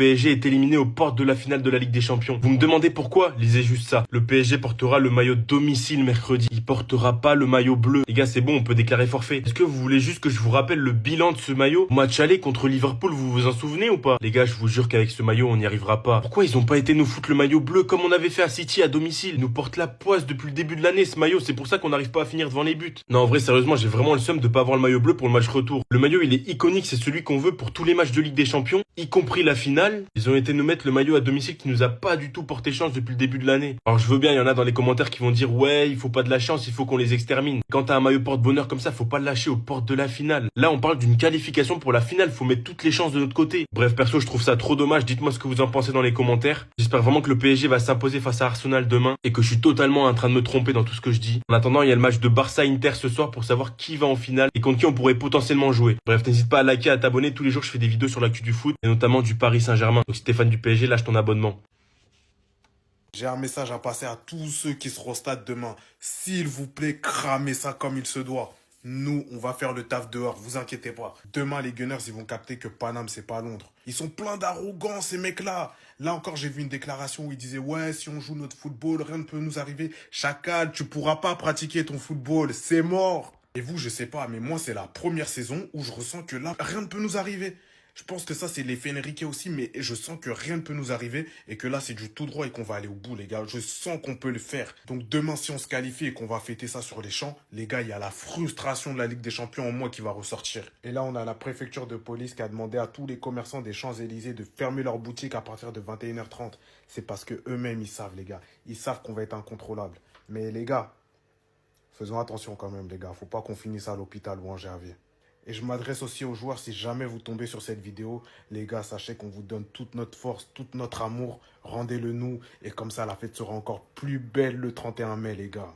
PSG est éliminé aux portes de la finale de la Ligue des Champions. Vous me demandez pourquoi? Lisez juste ça. Le PSG portera le maillot domicile mercredi. Il portera pas le maillot bleu. Les gars, c'est bon, on peut déclarer forfait. Est-ce que vous voulez juste que je vous rappelle le bilan de ce maillot? Match aller contre Liverpool, vous vous en souvenez ou pas? Les gars, je vous jure qu'avec ce maillot, on n'y arrivera pas. Pourquoi ils ont pas été nous foutre le maillot bleu comme on avait fait à City à domicile? Ils nous portent la poisse depuis le début de l'année, ce maillot. C'est pour ça qu'on n'arrive pas à finir devant les buts. Non, en vrai, sérieusement, j'ai vraiment le seum de pas avoir le maillot bleu pour le match retour. Le maillot, il est iconique, c'est celui qu'on veut pour tous les matchs de Ligue des Champions, y compris la finale. Ils ont été nous mettre le maillot à domicile qui nous a pas du tout porté chance depuis le début de l'année. Alors je veux bien, il y en a dans les commentaires qui vont dire ouais, il faut pas de la chance, il faut qu'on les extermine. Quand t'as un maillot porte-bonheur comme ça, faut pas le lâcher aux portes de la finale. Là, on parle d'une qualification pour la finale, faut mettre toutes les chances de notre côté. Bref, perso, je trouve ça trop dommage. Dites-moi ce que vous en pensez dans les commentaires. J'espère vraiment que le PSG va s'imposer face à Arsenal demain et que je suis totalement en train de me tromper dans tout ce que je dis. En attendant, il y a le match de Barça-Inter ce soir pour savoir qui va en finale et contre qui on pourrait potentiellement jouer. Bref, n'hésite pas à liker, à t'abonner. Tous les jours, je fais des vidéos sur l'actu du foot et notamment du Paris Saint-Germain. Donc si t'es fan du PSG, lâche ton abonnement. J'ai un message à passer à tous ceux qui seront au stade demain. S'il vous plaît, cramez ça comme il se doit. Nous, on va faire le taf dehors, vous inquiétez pas. Demain, les Gunners, ils vont capter que Paname, c'est pas Londres. Ils sont pleins d'arrogance, ces mecs-là. Là encore, j'ai vu une déclaration où ils disaient « Ouais, si on joue notre football, rien ne peut nous arriver. Chacal, tu pourras pas pratiquer ton football, c'est mort !» Et vous, je sais pas, mais moi, c'est la première saison où je ressens que là, rien ne peut nous arriver. Je pense que ça, c'est l'effet Enrique aussi, mais je sens que rien ne peut nous arriver et que là, c'est du tout droit et qu'on va aller au bout, les gars. Je sens qu'on peut le faire. Donc demain, si on se qualifie et qu'on va fêter ça sur les champs, les gars, il y a la frustration de la Ligue des Champions en moi qui va ressortir. Et là, on a la préfecture de police qui a demandé à tous les commerçants des Champs-Élysées de fermer leurs boutiques à partir de 21h30. C'est parce que eux-mêmes, ils savent, les gars. Ils savent qu'on va être incontrôlable. Mais les gars, faisons attention quand même, les gars. Faut pas qu'on finisse à l'hôpital ou en Gervier. Et je m'adresse aussi aux joueurs, si jamais vous tombez sur cette vidéo, les gars, sachez qu'on vous donne toute notre force, tout notre amour, rendez-le nous, et comme ça la fête sera encore plus belle le 31 mai, les gars.